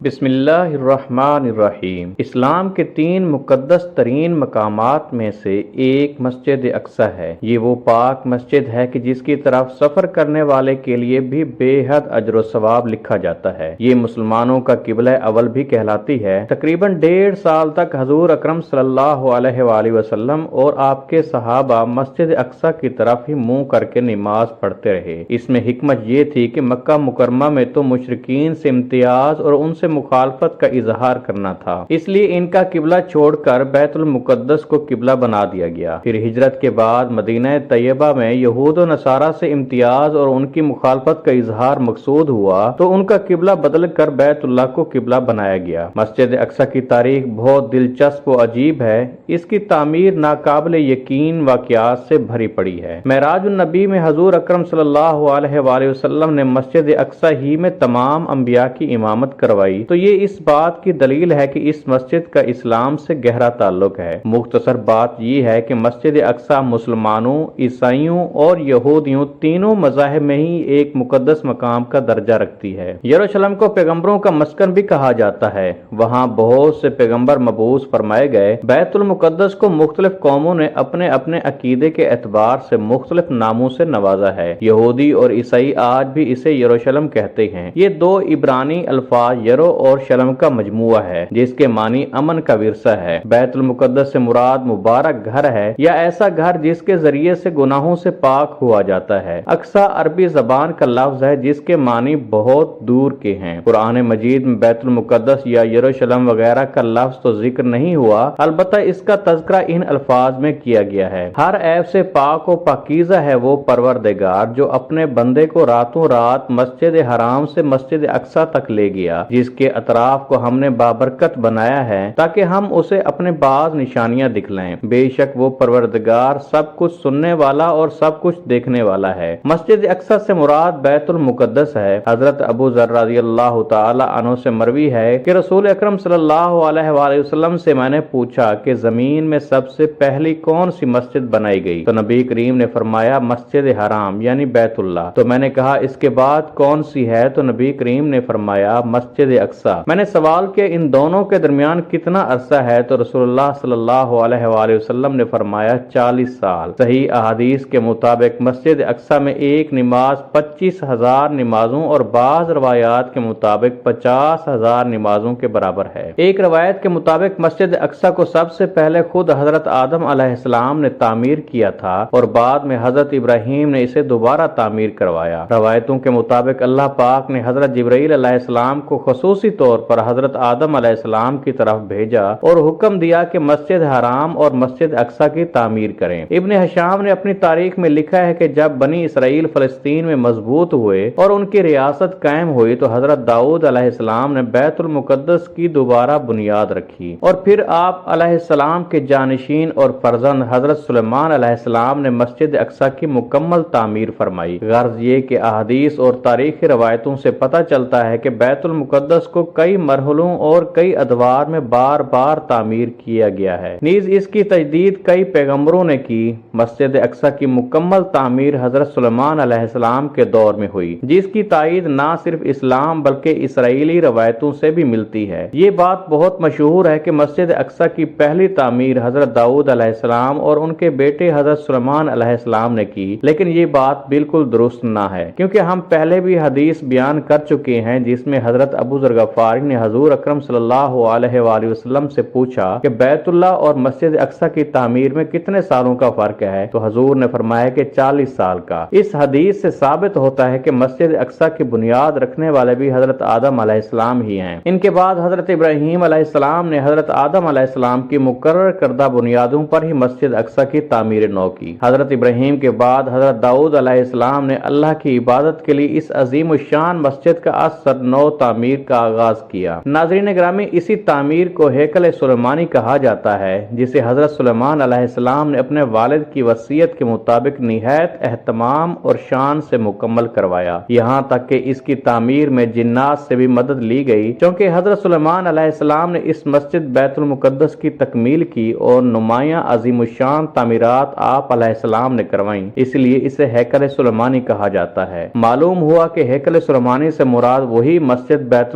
بسم اللہ الرحمن الرحیم۔ اسلام کے 3 مقدس ترین مقامات میں سے ایک مسجد اقصی ہے۔ یہ وہ پاک مسجد ہے کہ جس کی طرف سفر کرنے والے کے لیے بھی بے حد اجر و ثواب لکھا جاتا ہے۔ یہ مسلمانوں کا قبلہ اول بھی کہلاتی ہے۔ تقریباً 1.5 سال تک حضور اکرم صلی اللہ علیہ وآلہ وسلم اور آپ کے صحابہ مسجد اقصی کی طرف ہی منہ کر کے نماز پڑھتے رہے۔ اس میں حکمت یہ تھی کہ مکہ مکرمہ میں تو مشرکین سے امتیاز اور ان سے مخالفت کا اظہار کرنا تھا، اس لیے ان کا قبلہ چھوڑ کر بیت المقدس کو قبلہ بنا دیا گیا۔ پھر ہجرت کے بعد مدینہ طیبہ میں یہود و نصارہ سے امتیاز اور ان کی مخالفت کا اظہار مقصود ہوا تو ان کا قبلہ بدل کر بیت اللہ کو قبلہ بنایا گیا۔ مسجد اقصی کی تاریخ بہت دلچسپ و عجیب ہے۔ اس کی تعمیر ناقابل یقین واقعات سے بھری پڑی ہے۔ معراج النبی میں حضور اکرم صلی اللہ علیہ وآلہ وسلم نے مسجد اقصی ہی میں تمام انبیاء کی امامت کروائی تو یہ اس بات کی دلیل ہے کہ اس مسجد کا اسلام سے گہرا تعلق ہے۔ مختصر بات یہ ہے کہ مسجد اقصی مسلمانوں، عیسائیوں اور یہودیوں تینوں مذاہب میں ہی ایک مقدس مقام کا درجہ رکھتی ہے۔ یروشلم کو پیغمبروں کا مسکن بھی کہا جاتا ہے۔ وہاں بہت سے پیغمبر مبعوث فرمائے گئے۔ بیت المقدس کو مختلف قوموں نے اپنے اپنے عقیدے کے اعتبار سے مختلف ناموں سے نوازا ہے۔ یہودی اور عیسائی آج بھی اسے یروشلم کہتے ہیں۔ یہ 2 عبرانی الفاظ یرو اور شلم کا مجموعہ ہے جس کے معنی امن کا ورثہ ہے۔ بیت المقدس سے مراد مبارک گھر ہے یا ایسا گھر جس کے ذریعے سے گناہوں سے پاک ہوا جاتا ہے۔ اقصی عربی زبان کا لفظ ہے جس کے معنی بہت دور کے ہیں۔ قرآن مجید میں بیت المقدس یا یروشلم وغیرہ کا لفظ تو ذکر نہیں ہوا، البتہ اس کا تذکرہ ان الفاظ میں کیا گیا ہے۔ ہر عیب سے پاک و پاکیزہ ہے وہ پروردگار جو اپنے بندے کو راتوں رات مسجد حرام سے مسجد اقصی تک لے گیا، جس کے اطراف کو ہم نے بابرکت بنایا ہے تاکہ ہم اسے اپنے بعض نشانیاں دکھلائیں۔ بے شک وہ پروردگار سب کچھ سننے والا اور سب کچھ دیکھنے والا ہے۔ مسجد اقصی سے مراد بیت المقدس ہے۔ حضرت ابو ذر رضی اللہ تعالی عنہ سے مروی ہے کہ رسول اکرم صلی اللہ علیہ وآلہ وسلم سے میں نے پوچھا کہ زمین میں سب سے پہلی کون سی مسجد بنائی گئی تو نبی کریم نے فرمایا مسجد حرام یعنی بیت اللہ۔ تو میں نے کہا اس کے بعد کون سی ہے تو نبی کریم نے فرمایا مسجد اقصی۔ میں نے سوال کیا ان دونوں کے درمیان کتنا عرصہ ہے تو رسول اللہ صلی اللہ علیہ وآلہ وسلم نے فرمایا 40 سال۔ صحیح احادیث کے مطابق مسجد اقصی میں ایک نماز 25,000 نمازوں اور بعض روایات کے مطابق 50,000 نمازوں کے برابر ہے۔ ایک روایت کے مطابق مسجد اقصی کو سب سے پہلے خود حضرت آدم علیہ السلام نے تعمیر کیا تھا اور بعد میں حضرت ابراہیم نے اسے دوبارہ تعمیر کروایا۔ روایتوں کے مطابق اللہ پاک نے حضرت جبرائیل علیہ السلام کو خصوصی طور پر حضرت آدم علیہ السلام کی طرف بھیجا اور حکم دیا کہ مسجد حرام اور مسجد اقصی کی تعمیر کریں۔ ابن ہشام نے اپنی تاریخ میں لکھا ہے کہ جب بنی اسرائیل فلسطین میں مضبوط ہوئے اور ان کی ریاست قائم ہوئی تو حضرت داؤد علیہ السلام نے بیت المقدس کی دوبارہ بنیاد رکھی اور پھر آپ علیہ السلام کے جانشین اور فرزند حضرت سلیمان علیہ السلام نے مسجد اقصی کی مکمل تعمیر فرمائی۔ غرض یہ کہ احادیث اور تاریخی روایتوں سے پتہ چلتا ہے کہ بیت المقدس کو کئی مرحلوں اور کئی ادوار میں بار بار تعمیر کیا گیا ہے۔ نیز اس کی تجدید کئی پیغمبروں نے کی۔ مسجد اقصی کی مکمل تعمیر حضرت سلیمان علیہ السلام کے دور میں ہوئی، جس کی تائید نہ صرف اسلام بلکہ اسرائیلی روایتوں سے بھی ملتی ہے۔ یہ بات بہت مشہور ہے کہ مسجد اقصی کی پہلی تعمیر حضرت داؤد علیہ السلام اور ان کے بیٹے حضرت سلیمان علیہ السلام نے کی، لیکن یہ بات بالکل درست نہ ہے کیونکہ ہم پہلے بھی حدیث بیان کر چکے ہیں جس میں حضرت ابو ذر غفاری نے حضور اکرم صلی اللہ علیہ وآلہ وسلم سے پوچھا کہ بیت اللہ اور مسجد اقصی کی تعمیر میں کتنے سالوں کا فرق ہے تو حضور نے فرمایا کہ 40 سال کا۔ اس حدیث سے ثابت ہوتا ہے کہ مسجد اقصی کی بنیاد رکھنے والے بھی حضرت آدم علیہ السلام ہی ہیں۔ ان کے بعد حضرت ابراہیم علیہ السلام نے حضرت آدم علیہ السلام کی مقرر کردہ بنیادوں پر ہی مسجد اقصی کی تعمیر نو کی۔ حضرت ابراہیم کے بعد حضرت داؤد علیہ السلام نے اللہ کی عبادت کے لیے اس عظیم الشان مسجد کا اثر نو تعمیر کا آغاز کیا۔ ناظرین گرامی، اسی تعمیر کو ہیکل سلیمانی کہا جاتا ہے جسے حضرت سلیمان علیہ السلام نے اپنے والد کی وصیت کے مطابق نہایت اہتمام اور شان سے مکمل کروایا، یہاں تک کہ اس کی تعمیر میں جنات سے بھی مدد لی گئی چونکہ حضرت سلیمان علیہ السلام نے اس مسجد بیت المقدس کی تکمیل کی اور نمایاں عظیم الشان تعمیرات آپ علیہ السلام نے کروائیں، اس لیے اسے ہیکل سلیمانی کہا جاتا ہے۔ معلوم ہوا کہ ہیکل سلیمانی سے مراد وہی مسجد بیت